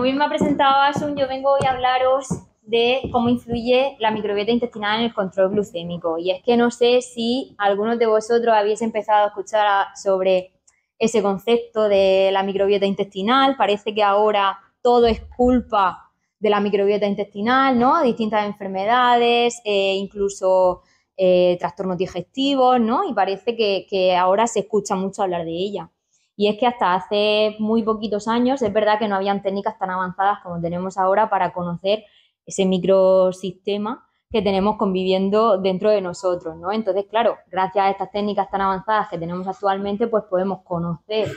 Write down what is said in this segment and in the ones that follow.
como bien me ha presentado Asun, yo vengo hoy a hablaros de cómo influye la microbiota intestinal en el control glucémico. Y es que no sé si algunos de vosotros habéis empezado a escuchar sobre ese concepto de la microbiota intestinal. Parece que ahora todo es culpa de la microbiota intestinal, ¿no? Distintas enfermedades, incluso trastornos digestivos, ¿no? Y parece que ahora se escucha mucho hablar de ella. Y es que hasta hace muy poquitos años es verdad que no habían técnicas tan avanzadas como tenemos ahora para conocer ese microsistema que tenemos conviviendo dentro de nosotros, ¿no? Entonces, claro, gracias a estas técnicas tan avanzadas que tenemos actualmente, pues podemos conocer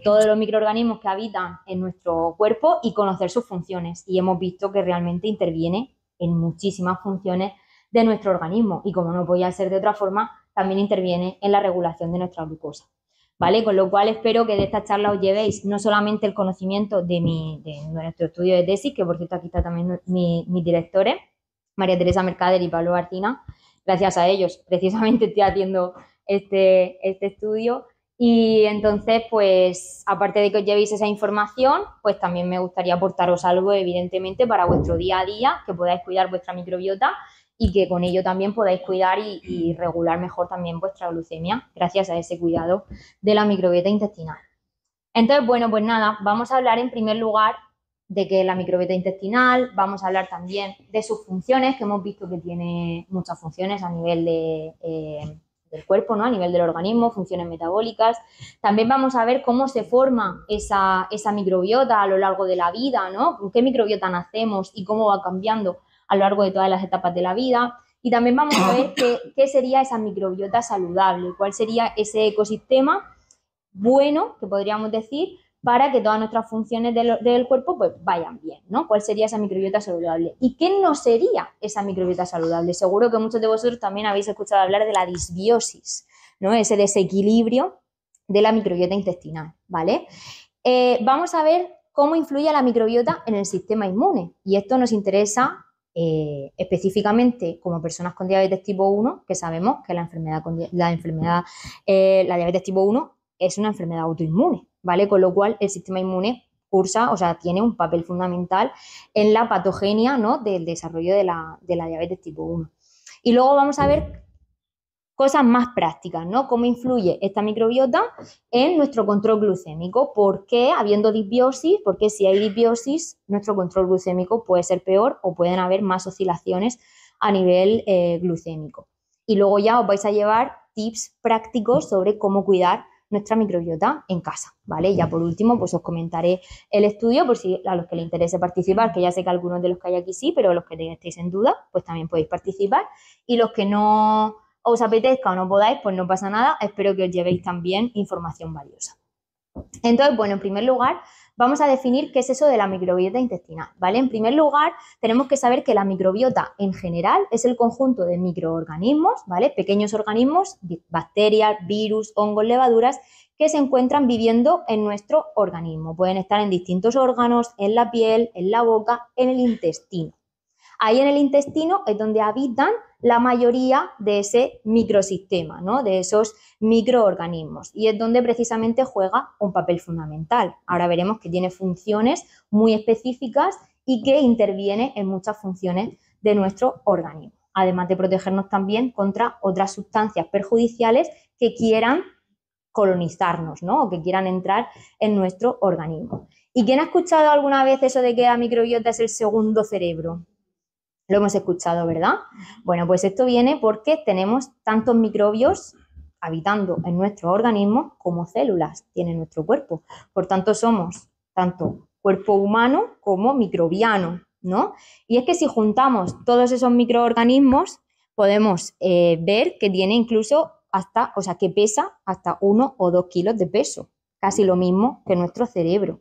todos los microorganismos que habitan en nuestro cuerpo y conocer sus funciones. Y hemos visto que realmente interviene en muchísimas funciones de nuestro organismo y, como no podía ser de otra forma, también interviene en la regulación de nuestra glucosa. ¿Vale? Con lo cual espero que de esta charla os llevéis no solamente el conocimiento de nuestro estudio de tesis, que por cierto aquí está también mis directores, María Teresa Mercader y Pablo Barcina. Gracias a ellos precisamente estoy haciendo este estudio. Y entonces, pues, aparte de que os llevéis esa información, pues también me gustaría aportaros algo, evidentemente, para vuestro día a día, que podáis cuidar vuestra microbiota y que con ello también podáis cuidar y regular mejor también vuestra glucemia gracias a ese cuidado de la microbiota intestinal. Entonces, bueno, pues nada, vamos a hablar en primer lugar de qué es la microbiota intestinal, vamos a hablar también de sus funciones, que hemos visto que tiene muchas funciones a nivel del cuerpo, ¿no? A nivel del organismo, funciones metabólicas. También vamos a ver cómo se forma esa microbiota a lo largo de la vida, ¿no? Con qué microbiota nacemos y cómo va cambiando a lo largo de todas las etapas de la vida. Y también vamos a ver qué sería esa microbiota saludable, cuál sería ese ecosistema bueno, que podríamos decir, para que todas nuestras funciones del cuerpo pues vayan bien, ¿no? ¿Cuál sería esa microbiota saludable? ¿Y qué no sería esa microbiota saludable? Seguro que muchos de vosotros también habéis escuchado hablar de la disbiosis, ¿no? Ese desequilibrio de la microbiota intestinal, ¿vale? Vamos a ver cómo influye la microbiota en el sistema inmune. Y esto nos interesa específicamente como personas con diabetes tipo 1, que sabemos que la diabetes tipo 1 es una enfermedad autoinmune, ¿vale? Con lo cual el sistema inmune tiene un papel fundamental en la patogenia, ¿no? Del desarrollo de la diabetes tipo 1. Y luego vamos a ver cosas más prácticas, ¿no? Cómo influye esta microbiota en nuestro control glucémico. ¿Por qué habiendo disbiosis? Porque si hay disbiosis, nuestro control glucémico puede ser peor o pueden haber más oscilaciones a nivel glucémico. Y luego ya os vais a llevar tips prácticos sobre cómo cuidar nuestra microbiota en casa, ¿vale? Y ya por último, pues os comentaré el estudio por si a los que les interese participar, que ya sé que algunos de los que hay aquí sí, pero los que estéis en duda, pues también podéis participar. Y los que no os apetezca o no podáis, pues no pasa nada. Espero que os llevéis también información valiosa. Entonces, bueno, en primer lugar, vamos a definir qué es eso de la microbiota intestinal, ¿vale? En primer lugar, tenemos que saber que la microbiota en general es el conjunto de microorganismos, ¿vale? Pequeños organismos, bacterias, virus, hongos, levaduras, que se encuentran viviendo en nuestro organismo. Pueden estar en distintos órganos, en la piel, en la boca, en el intestino. Ahí en el intestino es donde habitan la mayoría de ese microsistema, ¿no? De esos microorganismos, y es donde precisamente juega un papel fundamental. Ahora veremos que tiene funciones muy específicas y que interviene en muchas funciones de nuestro organismo, además de protegernos también contra otras sustancias perjudiciales que quieran colonizarnos, ¿no? O que quieran entrar en nuestro organismo. ¿Y quién ha escuchado alguna vez eso de que la microbiota es el segundo cerebro? Lo hemos escuchado, ¿verdad? Bueno, pues esto viene porque tenemos tantos microbios habitando en nuestro organismo como células tiene nuestro cuerpo. Por tanto, somos tanto cuerpo humano como microbiano, ¿no? Y es que si juntamos todos esos microorganismos, podemos ver que tiene incluso que pesa hasta 1 o 2 kilos de peso, casi lo mismo que nuestro cerebro,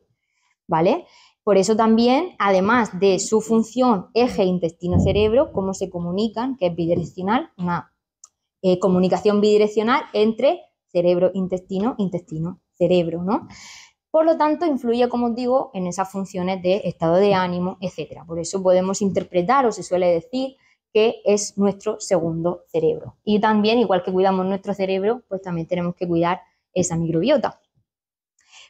¿vale? Por eso también, además de su función eje intestino-cerebro, cómo se comunican, que es bidireccional, una comunicación bidireccional entre cerebro-intestino, intestino-cerebro, ¿no? Por lo tanto, influye, como os digo, en esas funciones de estado de ánimo, etc. Por eso podemos interpretar, o se suele decir, que es nuestro segundo cerebro. Y también, igual que cuidamos nuestro cerebro, pues también tenemos que cuidar esa microbiota.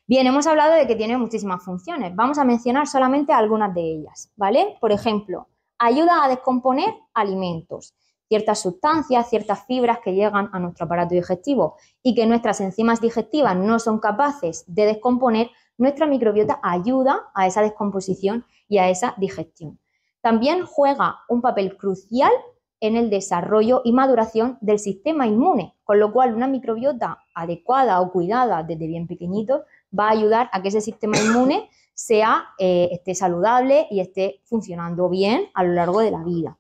Bien, hemos hablado de que tiene muchísimas funciones. Vamos a mencionar solamente algunas de ellas, ¿vale? Por ejemplo, ayuda a descomponer alimentos, ciertas sustancias, ciertas fibras que llegan a nuestro aparato digestivo y que nuestras enzimas digestivas no son capaces de descomponer. Nuestra microbiota ayuda a esa descomposición y a esa digestión. También juega un papel crucial en el desarrollo y maduración del sistema inmune, con lo cual una microbiota adecuada o cuidada desde bien pequeñito va a ayudar a que ese sistema inmune esté saludable y esté funcionando bien a lo largo de la vida.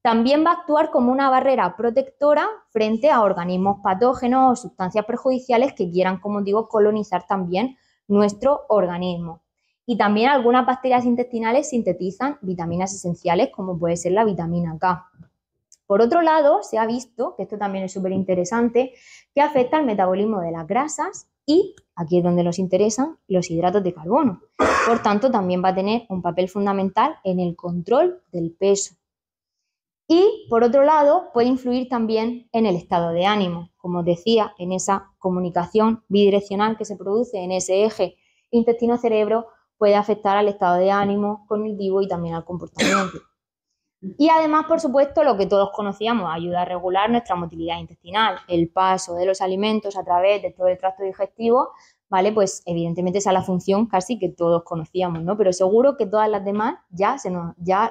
También va a actuar como una barrera protectora frente a organismos patógenos o sustancias perjudiciales que quieran, como digo, colonizar también nuestro organismo. Y también algunas bacterias intestinales sintetizan vitaminas esenciales, como puede ser la vitamina K. Por otro lado, se ha visto, que esto también es súper interesante, que afecta al metabolismo de las grasas y, aquí es donde nos interesan, los hidratos de carbono. Por tanto, también va a tener un papel fundamental en el control del peso. Y, por otro lado, puede influir también en el estado de ánimo, como os decía, en esa comunicación bidireccional que se produce en ese eje intestino-cerebro, puede afectar al estado de ánimo cognitivo y también al comportamiento. Y además, por supuesto, lo que todos conocíamos, ayuda a regular nuestra motilidad intestinal, el paso de los alimentos a través de todo el tracto digestivo, ¿vale? Pues evidentemente esa es la función casi que todos conocíamos, ¿no? Pero seguro que todas las demás ya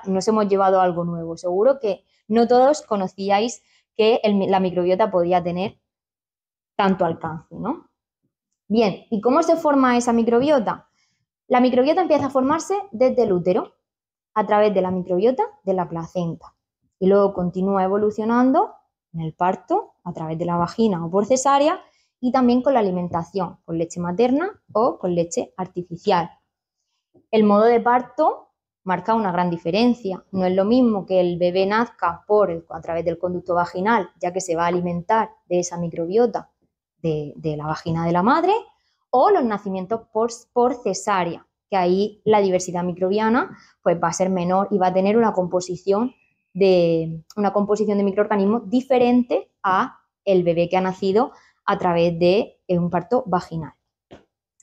nos hemos llevado algo nuevo. Seguro que no todos conocíais que la microbiota podía tener tanto alcance, ¿no? Bien, ¿y cómo se forma esa microbiota? La microbiota empieza a formarse desde el útero, a través de la microbiota de la placenta, y luego continúa evolucionando en el parto, a través de la vagina o por cesárea, y también con la alimentación, con leche materna o con leche artificial. El modo de parto marca una gran diferencia. No es lo mismo que el bebé nazca a través del conducto vaginal, ya que se va a alimentar de esa microbiota de la vagina de la madre, o los nacimientos por cesárea, que ahí la diversidad microbiana pues va a ser menor y va a tener una composición de microorganismos diferente a el bebé que ha nacido a través de un parto vaginal.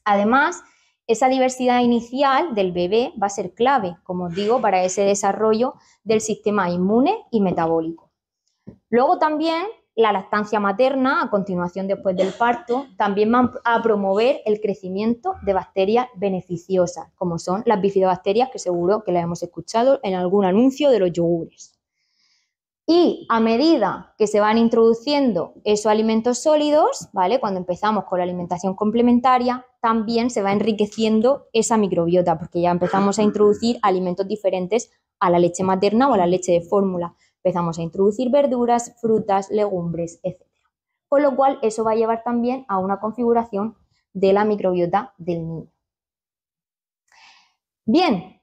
Además, esa diversidad inicial del bebé va a ser clave, como os digo, para ese desarrollo del sistema inmune y metabólico. Luego también la lactancia materna, a continuación después del parto, también va a promover el crecimiento de bacterias beneficiosas, como son las bifidobacterias, que seguro que las hemos escuchado en algún anuncio de los yogures. Y a medida que se van introduciendo esos alimentos sólidos, ¿vale? Cuando empezamos con la alimentación complementaria, también se va enriqueciendo esa microbiota, porque ya empezamos a introducir alimentos diferentes a la leche materna o a la leche de fórmula. Empezamos a introducir verduras, frutas, legumbres, etc. Con lo cual, eso va a llevar también a una configuración de la microbiota del niño. Bien,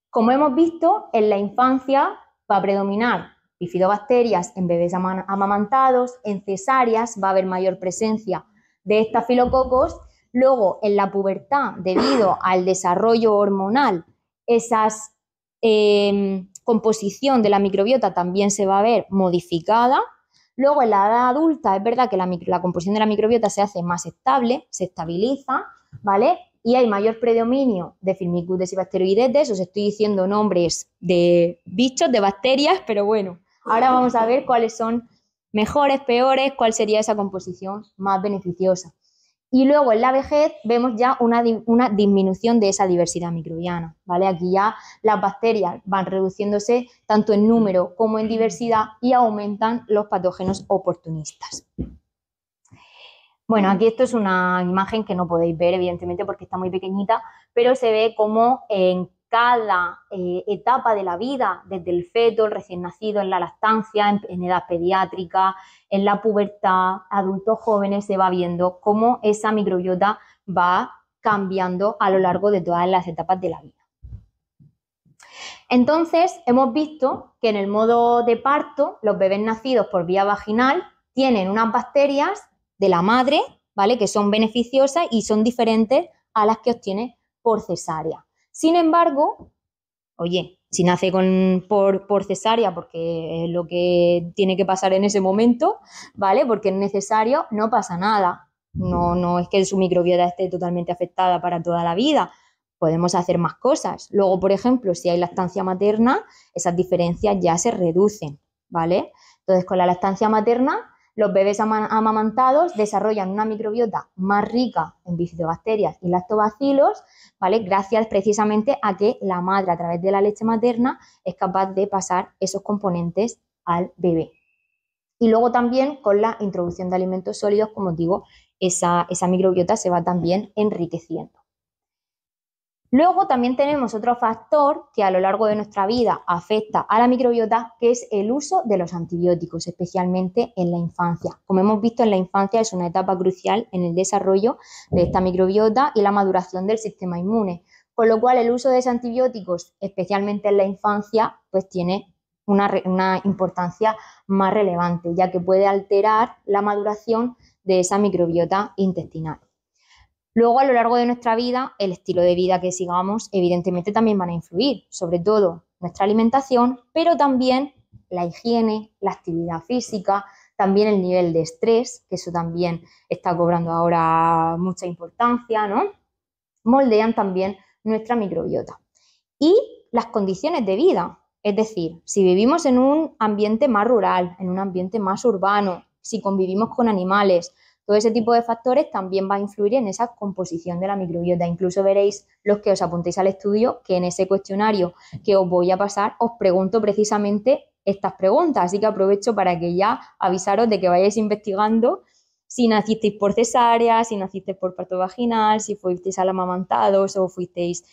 como hemos visto, en la infancia va a predominar bifidobacterias en bebés amamantados, en cesáreas va a haber mayor presencia de estafilococos. Luego, en la pubertad, debido al desarrollo hormonal, esa composición de la microbiota también se va a ver modificada. Luego, en la edad adulta, es verdad que la composición de la microbiota se hace más estable, se estabiliza, ¿vale? Y hay mayor predominio de Firmicutes y Bacteroidetes. Os estoy diciendo nombres de bichos, de bacterias, pero bueno, ahora vamos a ver cuáles son mejores, peores, cuál sería esa composición más beneficiosa. Y luego en la vejez vemos ya una disminución de esa diversidad microbiana, ¿vale? Aquí ya las bacterias van reduciéndose tanto en número como en diversidad y aumentan los patógenos oportunistas. Bueno, aquí esto es una imagen que no podéis ver, evidentemente, porque está muy pequeñita, pero se ve como en cada etapa de la vida, desde el feto, el recién nacido, en la lactancia, en edad pediátrica, en la pubertad, adultos jóvenes, se va viendo cómo esa microbiota va cambiando a lo largo de todas las etapas de la vida. Entonces, hemos visto que en el modo de parto, los bebés nacidos por vía vaginal tienen unas bacterias de la madre, ¿vale? Que son beneficiosas y son diferentes a las que obtiene por cesárea. Sin embargo, oye, si nace por cesárea porque es lo que tiene que pasar en ese momento, ¿vale? Porque es necesario, no pasa nada. no es que su microbiota esté totalmente afectada para toda la vida, podemos hacer más cosas. Luego, por ejemplo, si hay lactancia materna, esas diferencias ya se reducen, ¿vale? Entonces, con la lactancia materna, los bebés amamantados desarrollan una microbiota más rica en bifidobacterias y lactobacilos, ¿vale? Gracias precisamente a que la madre, a través de la leche materna, es capaz de pasar esos componentes al bebé. Y luego también con la introducción de alimentos sólidos, como os digo, esa microbiota se va también enriqueciendo. Luego también tenemos otro factor que a lo largo de nuestra vida afecta a la microbiota, que es el uso de los antibióticos, especialmente en la infancia. Como hemos visto, en la infancia es una etapa crucial en el desarrollo de esta microbiota y la maduración del sistema inmune, con lo cual el uso de esos antibióticos, especialmente en la infancia, pues tiene una importancia más relevante, ya que puede alterar la maduración de esa microbiota intestinal. Luego, a lo largo de nuestra vida, el estilo de vida que sigamos, evidentemente, también van a influir, sobre todo nuestra alimentación, pero también la higiene, la actividad física, también el nivel de estrés, que eso también está cobrando ahora mucha importancia, ¿no? Moldean también nuestra microbiota. Y las condiciones de vida, es decir, si vivimos en un ambiente más rural, en un ambiente más urbano, si convivimos con animales, todo ese tipo de factores también va a influir en esa composición de la microbiota. Incluso veréis, los que os apuntéis al estudio, que en ese cuestionario que os voy a pasar os pregunto precisamente estas preguntas. Así que aprovecho para que ya avisaros de que vayáis investigando si nacisteis por cesárea, si nacisteis por parto vaginal, si fuisteis amamantados o fuisteis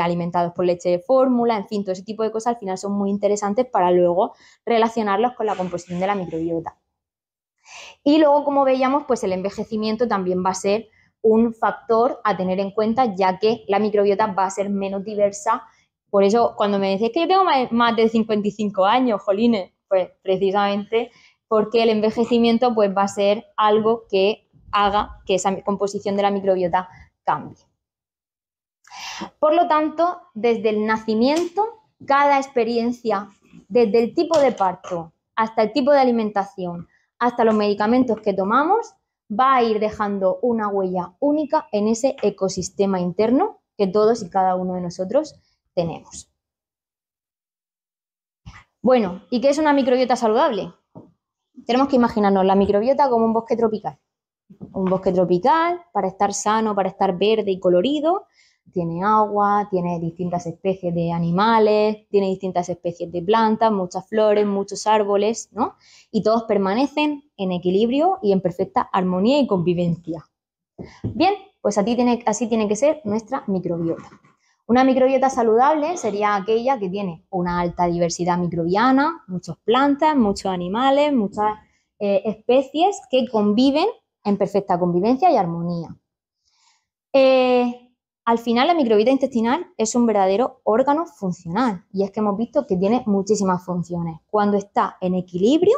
alimentados por leche de fórmula, en fin, todo ese tipo de cosas al final son muy interesantes para luego relacionarlos con la composición de la microbiota. Y luego, como veíamos, pues el envejecimiento también va a ser un factor a tener en cuenta, ya que la microbiota va a ser menos diversa. Por eso, cuando me decís que yo tengo más de 55 años, jolines, pues precisamente porque el envejecimiento pues, va a ser algo que haga que esa composición de la microbiota cambie. Por lo tanto, desde el nacimiento, cada experiencia, desde el tipo de parto hasta el tipo de alimentación, hasta los medicamentos que tomamos, va a ir dejando una huella única en ese ecosistema interno que todos y cada uno de nosotros tenemos. Bueno, ¿y qué es una microbiota saludable? Tenemos que imaginarnos la microbiota como un bosque tropical. Un bosque tropical, para estar sano, para estar verde y colorido, tiene agua, tiene distintas especies de animales, tiene distintas especies de plantas, muchas flores, muchos árboles, ¿no? Y todos permanecen en equilibrio y en perfecta armonía y convivencia. Bien, pues así tiene que ser nuestra microbiota. Una microbiota saludable sería aquella que tiene una alta diversidad microbiana, muchas plantas, muchos animales, muchas especies que conviven en perfecta convivencia y armonía. Al final, la microbiota intestinal es un verdadero órgano funcional y es que hemos visto que tiene muchísimas funciones. Cuando está en equilibrio,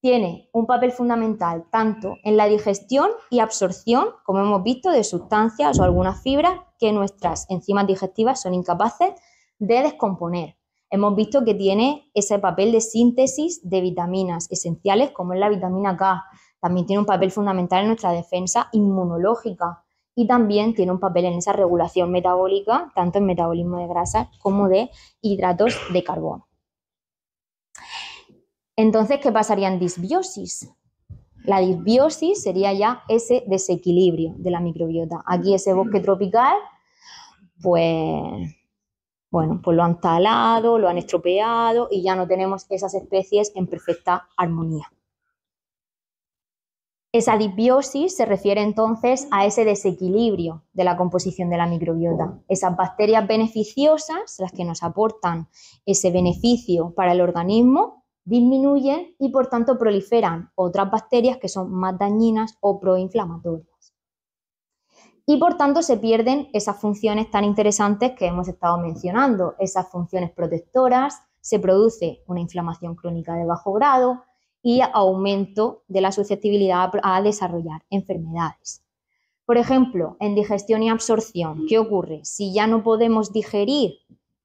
tiene un papel fundamental tanto en la digestión y absorción, como hemos visto, de sustancias o algunas fibras que nuestras enzimas digestivas son incapaces de descomponer. Hemos visto que tiene ese papel de síntesis de vitaminas esenciales, como es la vitamina K. También tiene un papel fundamental en nuestra defensa inmunológica y también tiene un papel en esa regulación metabólica, tanto en metabolismo de grasas como de hidratos de carbono. Entonces, ¿qué pasaría en disbiosis? La disbiosis sería ya ese desequilibrio de la microbiota. Aquí ese bosque tropical, pues lo han talado, lo han estropeado y ya no tenemos esas especies en perfecta armonía. Esa disbiosis se refiere entonces a ese desequilibrio de la composición de la microbiota. Esas bacterias beneficiosas, las que nos aportan ese beneficio para el organismo, disminuyen y por tanto proliferan otras bacterias que son más dañinas o proinflamatorias. Y por tanto se pierden esas funciones tan interesantes que hemos estado mencionando, esas funciones protectoras, se produce una inflamación crónica de bajo grado y aumento de la susceptibilidad a desarrollar enfermedades. Por ejemplo, en digestión y absorción, ¿qué ocurre? Si ya no podemos digerir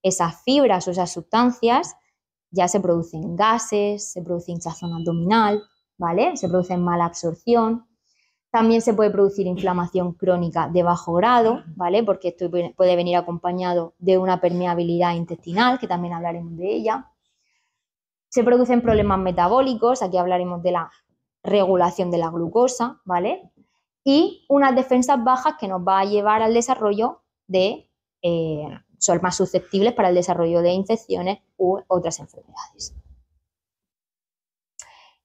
esas fibras o esas sustancias, ya se producen gases, se produce hinchazón abdominal, ¿vale? Se produce mala absorción. También se puede producir inflamación crónica de bajo grado, ¿vale? Porque esto puede venir acompañado de una permeabilidad intestinal, que también hablaremos de ella. Se producen problemas metabólicos, aquí hablaremos de la regulación de la glucosa, ¿vale? Y unas defensas bajas que nos va a llevar al desarrollo de, son más susceptibles para el desarrollo de infecciones u otras enfermedades.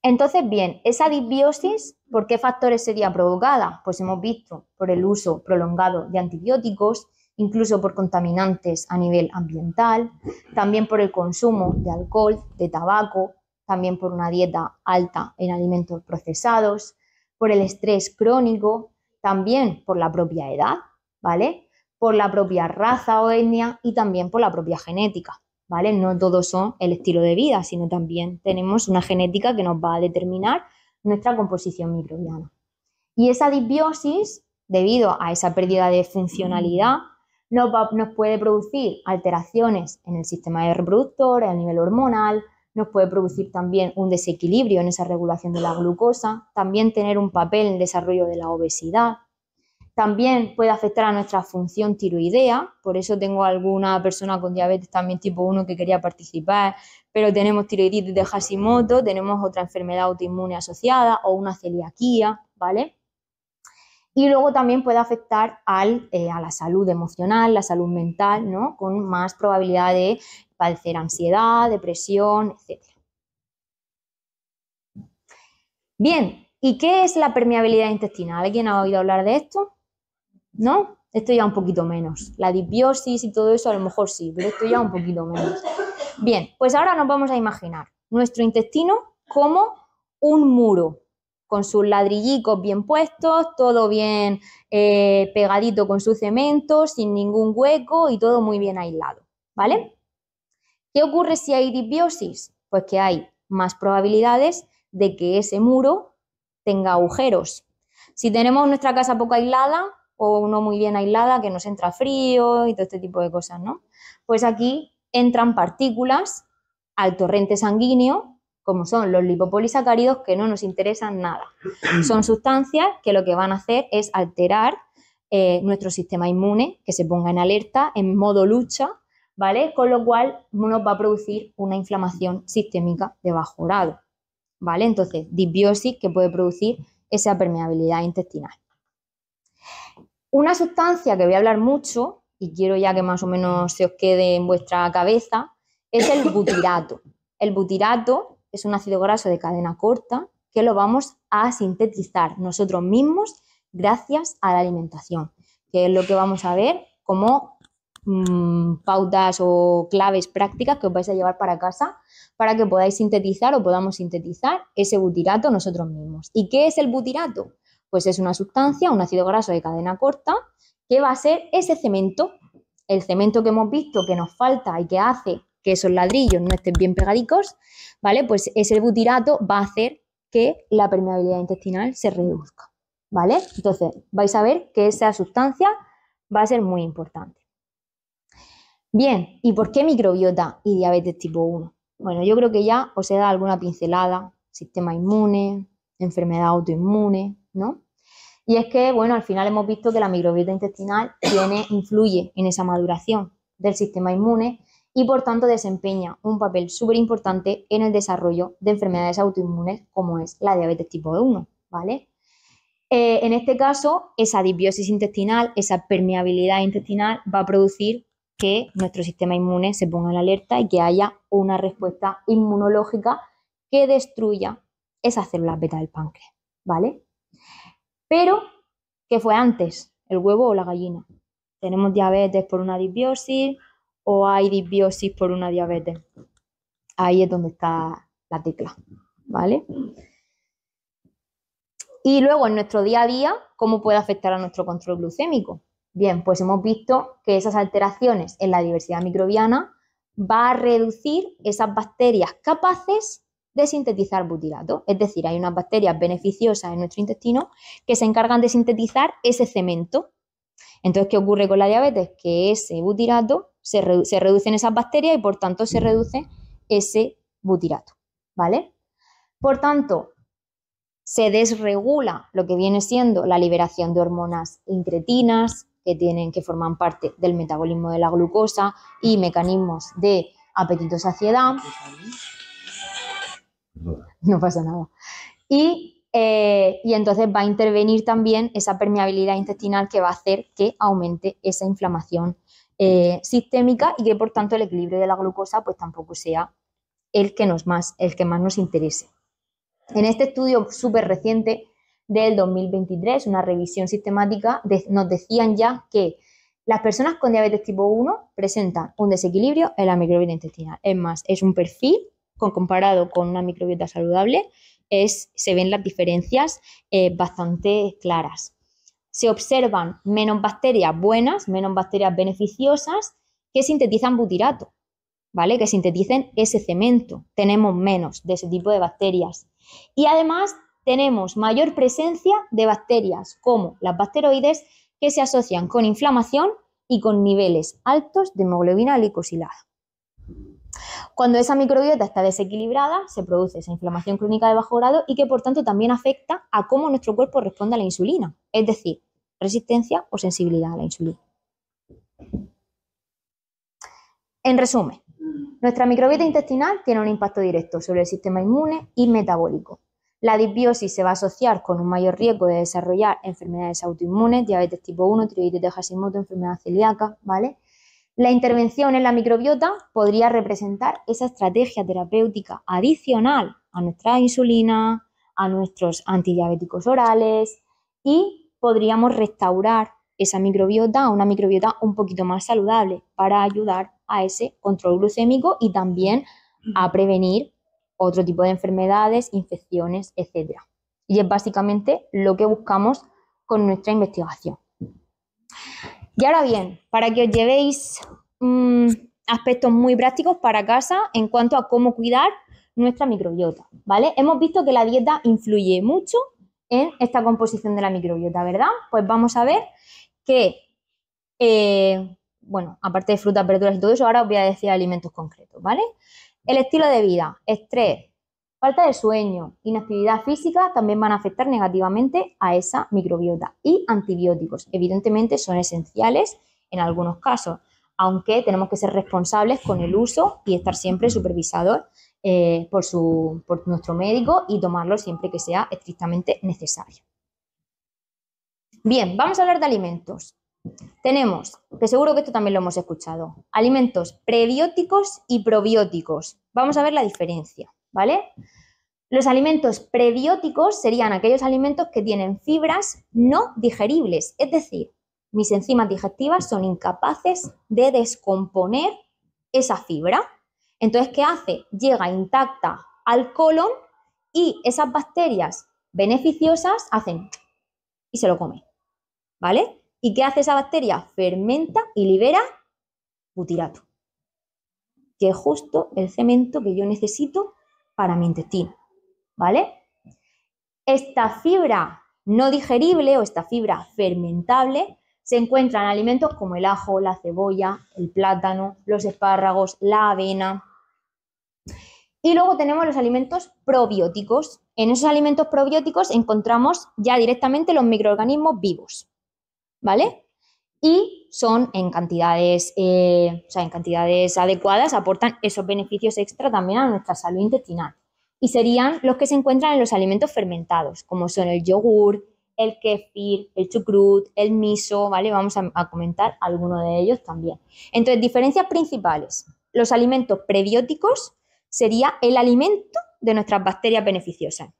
Entonces, bien, esa disbiosis, ¿por qué factores sería provocada? Pues hemos visto por el uso prolongado de antibióticos, incluso por contaminantes a nivel ambiental, también por el consumo de alcohol, de tabaco, también por una dieta alta en alimentos procesados, por el estrés crónico, también por la propia edad, ¿vale? Por la propia raza o etnia y también por la propia genética, ¿vale? No todos son el estilo de vida, sino también tenemos una genética que nos va a determinar nuestra composición microbiana. Y esa disbiosis, debido a esa pérdida de funcionalidad, nos puede producir alteraciones en el sistema reproductor, a nivel hormonal, nos puede producir también un desequilibrio en esa regulación de la glucosa, también tener un papel en el desarrollo de la obesidad. También puede afectar a nuestra función tiroidea, por eso tengo alguna persona con diabetes también tipo 1 que quería participar, pero tenemos tiroiditis de Hashimoto, tenemos otra enfermedad autoinmune asociada o una celiaquía, ¿vale? Y luego también puede afectar a la salud emocional, la salud mental, ¿no? Con más probabilidad de padecer ansiedad, depresión, etc. Bien, ¿y qué es la permeabilidad intestinal? ¿Alguien ha oído hablar de esto? ¿No? Esto ya un poquito menos. La disbiosis y todo eso a lo mejor sí, pero esto ya un poquito menos. Bien, pues ahora nos vamos a imaginar nuestro intestino como un muro, con sus ladrillicos bien puestos, todo bien pegadito con su cemento, sin ningún hueco y todo muy bien aislado, ¿vale? ¿Qué ocurre si hay disbiosis? Pues que hay más probabilidades de que ese muro tenga agujeros. Si tenemos nuestra casa poco aislada o no muy bien aislada, que nos entra frío y todo este tipo de cosas, ¿no? Pues aquí entran partículas al torrente sanguíneo, como son los lipopolisacáridos, que no nos interesan nada. Son sustancias que lo que van a hacer es alterar nuestro sistema inmune, que se ponga en alerta, en modo lucha, ¿vale? Con lo cual nos va a producir una inflamación sistémica de bajo grado, ¿vale? Entonces, disbiosis que puede producir esa permeabilidad intestinal. Una sustancia que voy a hablar mucho, y quiero ya que más o menos se os quede en vuestra cabeza, es el butirato. El butirato es un ácido graso de cadena corta que lo vamos a sintetizar nosotros mismos gracias a la alimentación, que es lo que vamos a ver como pautas o claves prácticas que os vais a llevar para casa para que podáis sintetizar o podamos sintetizar ese butirato nosotros mismos. ¿Y qué es el butirato? Pues es una sustancia, un ácido graso de cadena corta, que va a ser ese cemento, el cemento que hemos visto que nos falta y que hace que esos ladrillos no estén bien pegadicos, ¿vale? Pues ese butirato va a hacer que la permeabilidad intestinal se reduzca, ¿vale? Entonces, vais a ver que esa sustancia va a ser muy importante. Bien, ¿y por qué microbiota y diabetes tipo 1? Bueno, yo creo que ya os he dado alguna pincelada, sistema inmune, enfermedad autoinmune, ¿no? Y es que, bueno, al final hemos visto que la microbiota intestinal influye en esa maduración del sistema inmune y por tanto desempeña un papel súper importante en el desarrollo de enfermedades autoinmunes como es la diabetes tipo 1, ¿vale? En este caso, esa disbiosis intestinal, esa permeabilidad intestinal va a producir que nuestro sistema inmune se ponga en alerta y que haya una respuesta inmunológica que destruya esas células beta del páncreas, ¿vale? Pero, ¿qué fue antes? ¿El huevo o la gallina? ¿Tenemos diabetes por una disbiosis o hay disbiosis por una diabetes? Ahí es donde está la tecla, ¿vale? Y luego en nuestro día a día, ¿cómo puede afectar a nuestro control glucémico? Bien, pues hemos visto que esas alteraciones en la diversidad microbiana va a reducir esas bacterias capaces de sintetizar butirato. Es decir, hay unas bacterias beneficiosas en nuestro intestino que se encargan de sintetizar ese cemento. Entonces, ¿qué ocurre con la diabetes? Que ese butirato se reducen esas bacterias y por tanto se reduce ese butirato, ¿vale? Por tanto, se desregula lo que viene siendo la liberación de hormonas incretinas que forman parte del metabolismo de la glucosa y mecanismos de apetito-saciedad. No pasa nada. Y entonces va a intervenir también esa permeabilidad intestinal que va a hacer que aumente esa inflamación sistémica y que por tanto el equilibrio de la glucosa pues tampoco sea el que más nos interese. En este estudio súper reciente del 2023, una revisión sistemática, nos decían ya que las personas con diabetes tipo 1 presentan un desequilibrio en la microbiota intestinal. Es más, es un perfil comparado con una microbiota saludable, se ven las diferencias bastante claras. Se observan menos bacterias buenas, menos bacterias beneficiosas que sintetizan butirato, ¿vale? Que sinteticen ese cemento. Tenemos menos de ese tipo de bacterias. Y además tenemos mayor presencia de bacterias como las bacteroides que se asocian con inflamación y con niveles altos de hemoglobina glicosilada. Cuando esa microbiota está desequilibrada, se produce esa inflamación crónica de bajo grado y que por tanto también afecta a cómo nuestro cuerpo responde a la insulina, es decir, resistencia o sensibilidad a la insulina. En resumen, nuestra microbiota intestinal tiene un impacto directo sobre el sistema inmune y metabólico. La disbiosis se va a asociar con un mayor riesgo de desarrollar enfermedades autoinmunes, diabetes tipo 1, tiroides de Hashimoto, enfermedad celíaca, ¿vale? La intervención en la microbiota podría representar esa estrategia terapéutica adicional a nuestra insulina, a nuestros antidiabéticos orales y podríamos restaurar esa microbiota a una microbiota un poquito más saludable para ayudar a ese control glucémico y también a prevenir otro tipo de enfermedades, infecciones, etc. Y es básicamente lo que buscamos con nuestra investigación. Y ahora bien, para que os llevéis aspectos muy prácticos para casa en cuanto a cómo cuidar nuestra microbiota, ¿vale? Hemos visto que la dieta influye mucho en esta composición de la microbiota, ¿verdad? Pues vamos a ver que, bueno, aparte de frutas, verduras y todo eso, ahora os voy a decir alimentos concretos, ¿vale? El estilo de vida, estrés, falta de sueño, inactividad física también van a afectar negativamente a esa microbiota. Y antibióticos, evidentemente, son esenciales en algunos casos, aunque tenemos que ser responsables con el uso y estar siempre supervisados por nuestro médico y tomarlo siempre que sea estrictamente necesario. Bien, vamos a hablar de alimentos. Tenemos, que seguro que esto también lo hemos escuchado, alimentos prebióticos y probióticos. Vamos a ver la diferencia, ¿vale? Los alimentos prebióticos serían aquellos alimentos que tienen fibras no digeribles, es decir, mis enzimas digestivas son incapaces de descomponer esa fibra. Entonces, ¿qué hace? Llega intacta al colon y esas bacterias beneficiosas hacen y se lo comen, ¿vale? ¿Y qué hace esa bacteria? Fermenta y libera butirato, que es justo el cemento que yo necesito para mi intestino, ¿vale? Esta fibra no digerible o esta fibra fermentable se encuentra en alimentos como el ajo, la cebolla, el plátano, los espárragos, la avena. Y luego tenemos los alimentos probióticos. En esos alimentos probióticos encontramos ya directamente los microorganismos vivos, ¿vale? Y son en cantidades adecuadas, aportan esos beneficios extra también a nuestra salud intestinal. Y serían los que se encuentran en los alimentos fermentados, como son el yogur, el kéfir, el chucrut, el miso, ¿vale? Vamos a comentar algunos de ellos también. Entonces, diferencias principales. Los alimentos prebióticos sería el alimento de nuestras bacterias beneficiosas.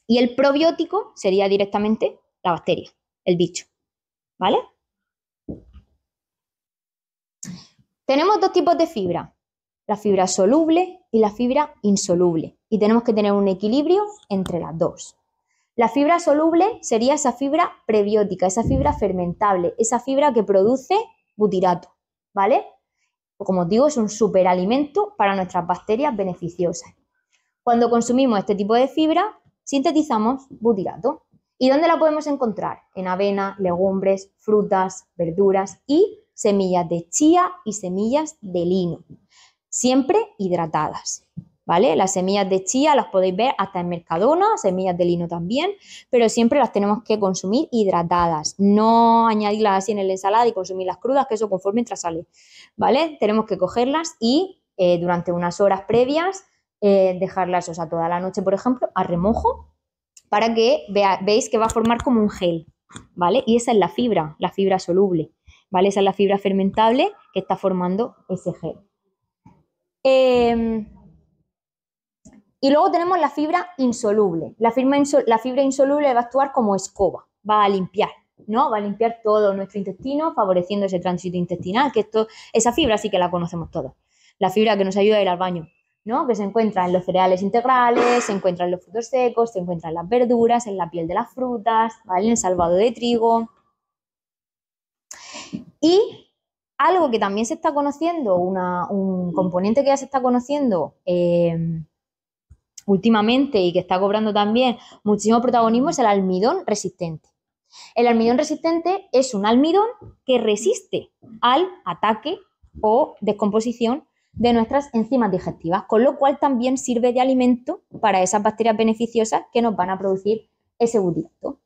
Y el probiótico sería directamente la bacteria, el bicho, ¿vale? Tenemos dos tipos de fibra, la fibra soluble y la fibra insoluble. Y tenemos que tener un equilibrio entre las dos. La fibra soluble sería esa fibra prebiótica, esa fibra fermentable, esa fibra que produce butirato, ¿vale? Como os digo, es un superalimento para nuestras bacterias beneficiosas. Cuando consumimos este tipo de fibra, sintetizamos butirato. ¿Y dónde la podemos encontrar? En avena, legumbres, frutas, verduras y semillas de chía y semillas de lino, siempre hidratadas. ¿vale? Las semillas de chía las podéis ver hasta en Mercadona, semillas de lino también, pero siempre las tenemos que consumir hidratadas, no añadirlas así en la ensalada y consumirlas crudas, que eso conforme mientras sale, ¿vale? Tenemos que cogerlas y durante unas horas previas dejarlas, o sea, toda la noche, por ejemplo, a remojo, para que veáis que va a formar como un gel, ¿vale? Y esa es la fibra soluble, ¿vale? Esa es la fibra fermentable que está formando ese gel. Y luego tenemos la fibra insoluble. La fibra insoluble va a actuar como escoba, va a limpiar, ¿no? Va a limpiar todo nuestro intestino, favoreciendo ese tránsito intestinal, que esa fibra sí que la conocemos todos. La fibra que nos ayuda a ir al baño, ¿no? Que se encuentra en los cereales integrales, se encuentra en los frutos secos, se encuentra en las verduras, en la piel de las frutas, ¿vale? En el salvado de trigo. Y algo que también se está conociendo, un componente que ya se está conociendo últimamente y que está cobrando también muchísimo protagonismo, es el almidón resistente. El almidón resistente es un almidón que resiste al ataque o descomposición de nuestras enzimas digestivas, con lo cual también sirve de alimento para esas bacterias beneficiosas que nos van a producir ese butirato.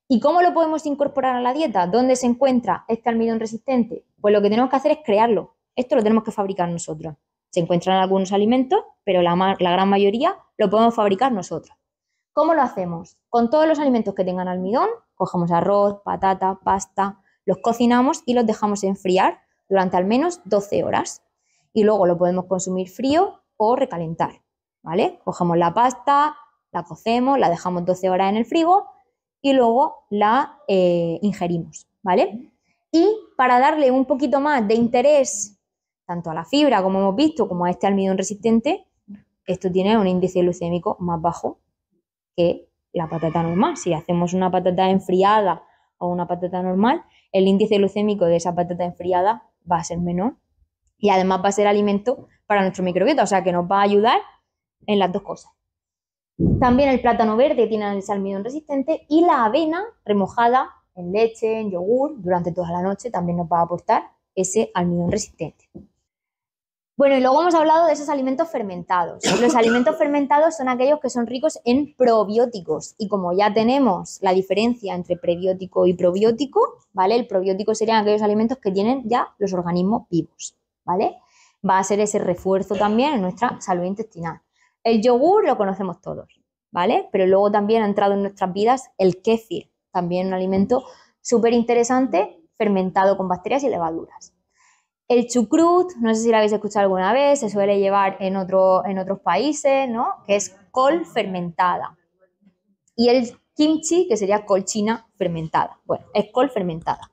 ¿Y cómo lo podemos incorporar a la dieta? ¿Dónde se encuentra este almidón resistente? Pues lo que tenemos que hacer es crearlo. Esto lo tenemos que fabricar nosotros. Se encuentran algunos alimentos, pero la gran mayoría lo podemos fabricar nosotros. ¿Cómo lo hacemos? Con todos los alimentos que tengan almidón, cogemos arroz, patata, pasta, los cocinamos y los dejamos enfriar durante al menos 12 horas. Y luego lo podemos consumir frío o recalentar, ¿vale? Cogemos la pasta, la cocemos, la dejamos 12 horas en el frigo y luego la ingerimos, ¿vale? Y para darle un poquito más de interés tanto a la fibra, como hemos visto, como a este almidón resistente, esto tiene un índice glucémico más bajo que la patata normal. Si hacemos una patata enfriada o una patata normal, el índice glucémico de esa patata enfriada va a ser menor y además va a ser alimento para nuestro microbiota, o sea que nos va a ayudar en las dos cosas. También el plátano verde tiene ese almidón resistente y la avena remojada en leche, en yogur, durante toda la noche también nos va a aportar ese almidón resistente. Bueno, y luego hemos hablado de esos alimentos fermentados. Los alimentos fermentados son aquellos que son ricos en probióticos y como ya tenemos la diferencia entre prebiótico y probiótico, ¿vale? El probiótico serían aquellos alimentos que tienen ya los organismos vivos, ¿vale? Va a ser ese refuerzo también en nuestra salud intestinal. El yogur lo conocemos todos, ¿vale? Pero luego también ha entrado en nuestras vidas el kéfir, también un alimento súper interesante, fermentado con bacterias y levaduras. El chucrut, no sé si lo habéis escuchado alguna vez, se suele llevar en otros países, ¿no? Que es col fermentada. Y el kimchi, que sería col china fermentada. Bueno, es col fermentada.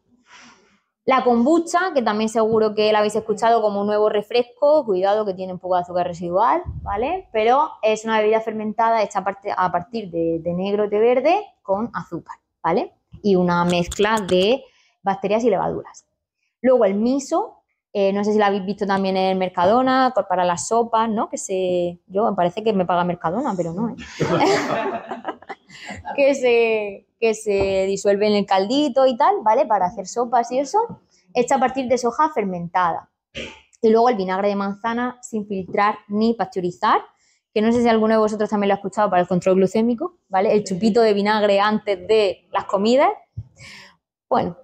La kombucha, que también seguro que la habéis escuchado como un nuevo refresco, cuidado que tiene un poco de azúcar residual, ¿vale? Pero es una bebida fermentada hecha a partir de negro, té verde con azúcar, ¿vale? Y una mezcla de bacterias y levaduras. Luego el miso. No sé si la habéis visto también en el Mercadona, para las sopas, ¿no? Yo me parece que me paga Mercadona, pero no, ¿eh? que se disuelve en el caldito y tal, ¿vale? Para hacer sopas y eso, hecha a partir de soja fermentada. Y luego el vinagre de manzana sin filtrar ni pasteurizar, que no sé si alguno de vosotros también lo ha escuchado para el control glucémico, ¿vale? El chupito de vinagre antes de las comidas. Bueno,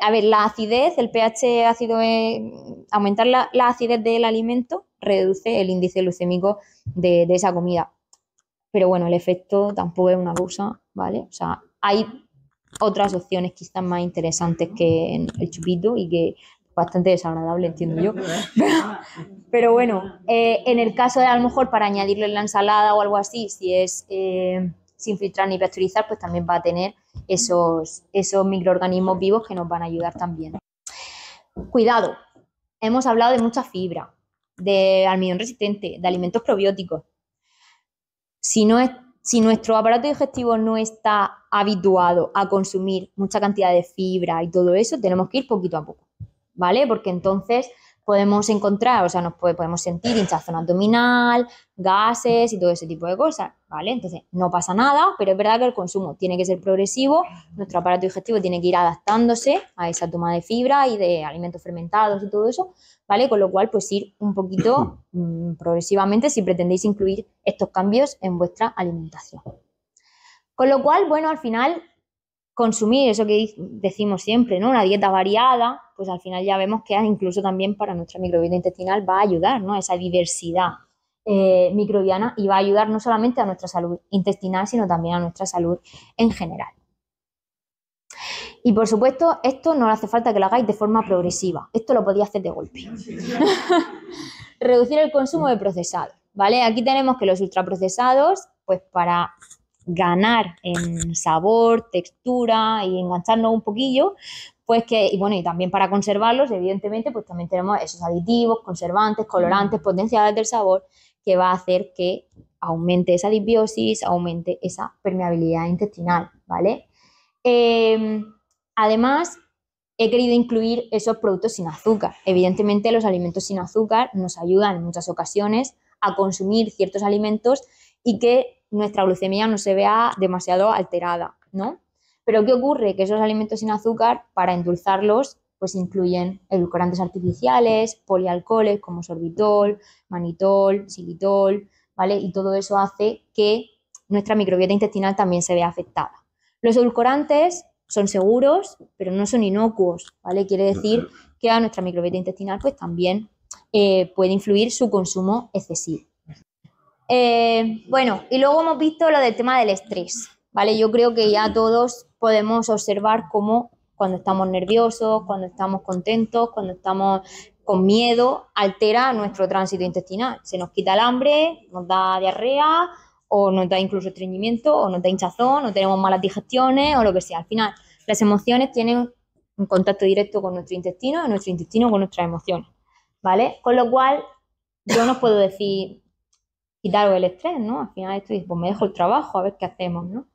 a ver, la acidez, el pH ácido, aumentar la acidez del alimento reduce el índice glucémico de esa comida. Pero bueno, el efecto tampoco es una cosa, ¿vale? O sea, hay otras opciones quizás más interesantes que el chupito y que es bastante desagradable, entiendo yo. Pero bueno, en el caso de a lo mejor para añadirlo en la ensalada o algo así, si es sin filtrar ni pasteurizar, pues también va a tener esos microorganismos vivos que nos van a ayudar también. Cuidado, hemos hablado de mucha fibra, de almidón resistente, de alimentos probióticos. Si nuestro aparato digestivo no está habituado a consumir mucha cantidad de fibra y todo eso, tenemos que ir poquito a poco, ¿vale? Porque entonces podemos encontrar, o sea, podemos sentir hinchazón abdominal, gases y todo ese tipo de cosas, ¿vale? Entonces, no pasa nada, pero es verdad que el consumo tiene que ser progresivo, nuestro aparato digestivo tiene que ir adaptándose a esa toma de fibra y de alimentos fermentados y todo eso, ¿vale? Con lo cual, pues ir un poquito progresivamente si pretendéis incluir estos cambios en vuestra alimentación. Con lo cual, bueno, al final consumir eso que decimos siempre, ¿no? Una dieta variada, pues al final ya vemos que incluso también para nuestra microbiota intestinal va a ayudar, ¿no? Esa diversidad microbiana y va a ayudar no solamente a nuestra salud intestinal, sino también a nuestra salud en general. Y por supuesto, esto no hace falta que lo hagáis de forma progresiva, esto lo podéis hacer de golpe. Reducir el consumo de procesados, ¿vale? Aquí tenemos que los ultraprocesados, pues para ganar en sabor, textura y engancharnos un poquillo, pues que, y bueno, y también para conservarlos, evidentemente, pues también tenemos esos aditivos, conservantes, colorantes, potenciadores del sabor, que va a hacer que aumente esa disbiosis, aumente esa permeabilidad intestinal, ¿vale? Además, he querido incluir esos productos sin azúcar. Evidentemente, los alimentos sin azúcar nos ayudan en muchas ocasiones a consumir ciertos alimentos y que nuestra glucemia no se vea demasiado alterada, ¿no? Pero ¿qué ocurre? Que esos alimentos sin azúcar, para endulzarlos, pues incluyen edulcorantes artificiales, polialcoholes como sorbitol, manitol, xilitol, ¿vale? Y todo eso hace que nuestra microbiota intestinal también se vea afectada. Los edulcorantes son seguros, pero no son inocuos, ¿vale? Quiere decir que a nuestra microbiota intestinal pues también puede influir su consumo excesivo. Bueno, y luego hemos visto lo del tema del estrés, ¿vale? Yo creo que ya todos podemos observar cómo cuando estamos nerviosos, cuando estamos contentos, cuando estamos con miedo, altera nuestro tránsito intestinal. Se nos quita el hambre, nos da diarrea, o nos da incluso estreñimiento, o nos da hinchazón, o tenemos malas digestiones, o lo que sea. Al final, las emociones tienen un contacto directo con nuestro intestino, y nuestro intestino con nuestras emociones, ¿vale? Con lo cual, yo no puedo decir quitaros el estrés, ¿no? Al final esto dice, pues me dejo el trabajo, a ver qué hacemos, ¿no?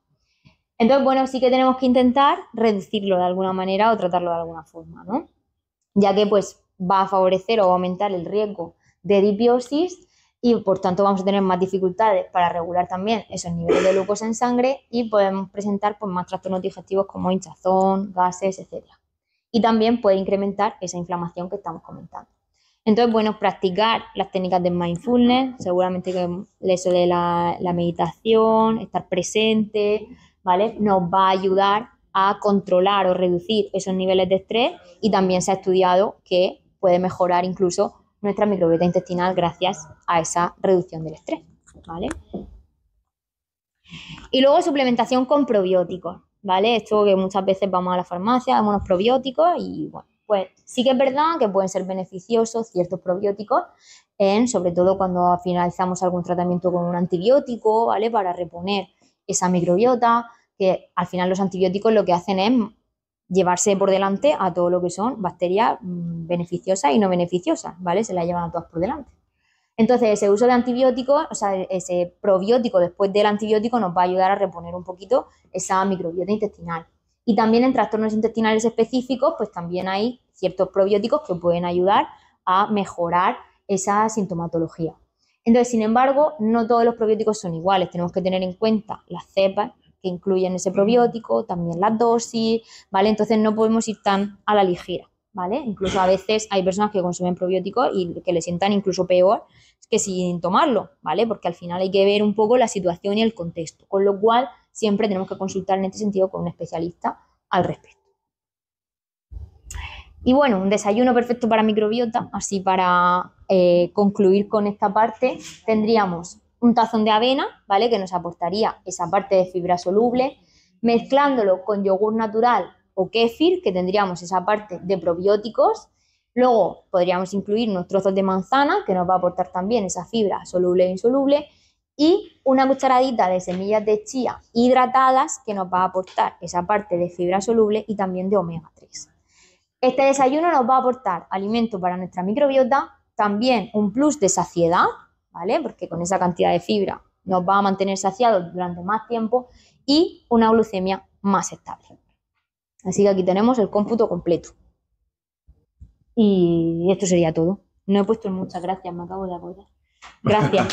Entonces, bueno, sí que tenemos que intentar reducirlo de alguna manera o tratarlo de alguna forma, ¿no? Ya que pues va a favorecer o aumentar el riesgo de disbiosis y por tanto vamos a tener más dificultades para regular también esos niveles de glucosa en sangre y podemos presentar pues, más trastornos digestivos como hinchazón, gases, etc. Y también puede incrementar esa inflamación que estamos comentando. Entonces, bueno, practicar las técnicas de mindfulness, seguramente que eso de la meditación, estar presente, ¿vale? Nos va a ayudar a controlar o reducir esos niveles de estrés y también se ha estudiado que puede mejorar incluso nuestra microbiota intestinal gracias a esa reducción del estrés, ¿vale? Y luego suplementación con probióticos, ¿vale? Esto que muchas veces vamos a la farmacia, damos unos probióticos y bueno, pues sí que es verdad que pueden ser beneficiosos ciertos probióticos, sobre todo cuando finalizamos algún tratamiento con un antibiótico, ¿vale? Para reponer esa microbiota, que al final los antibióticos lo que hacen es llevarse por delante a todo lo que son bacterias beneficiosas y no beneficiosas, ¿vale? Se las llevan a todas por delante. Entonces, ese uso de antibióticos, o sea, ese probiótico después del antibiótico nos va a ayudar a reponer un poquito esa microbiota intestinal. Y también en trastornos intestinales específicos, pues también hay ciertos probióticos que pueden ayudar a mejorar esa sintomatología. Entonces, sin embargo, no todos los probióticos son iguales. Tenemos que tener en cuenta las cepas que incluyen ese probiótico, también las dosis, ¿vale? Entonces, no podemos ir tan a la ligera, ¿vale? Incluso a veces hay personas que consumen probióticos y que les sientan incluso peor que sin tomarlo, ¿vale? Porque al final hay que ver un poco la situación y el contexto, con lo cual siempre tenemos que consultar en este sentido con un especialista al respecto. Y bueno, un desayuno perfecto para microbiota, así para concluir con esta parte, tendríamos un tazón de avena, ¿vale? Que nos aportaría esa parte de fibra soluble, mezclándolo con yogur natural o kéfir, que tendríamos esa parte de probióticos. Luego podríamos incluir unos trozos de manzana, que nos va a aportar también esa fibra soluble e insoluble, y una cucharadita de semillas de chía hidratadas, que nos va a aportar esa parte de fibra soluble y también de omega 3. Este desayuno nos va a aportar alimento para nuestra microbiota, también un plus de saciedad, ¿vale? Porque con esa cantidad de fibra nos va a mantener saciados durante más tiempo y una glucemia más estable. Así que aquí tenemos el cómputo completo. Y esto sería todo. No he puesto muchas gracias, me acabo de acordar. Gracias.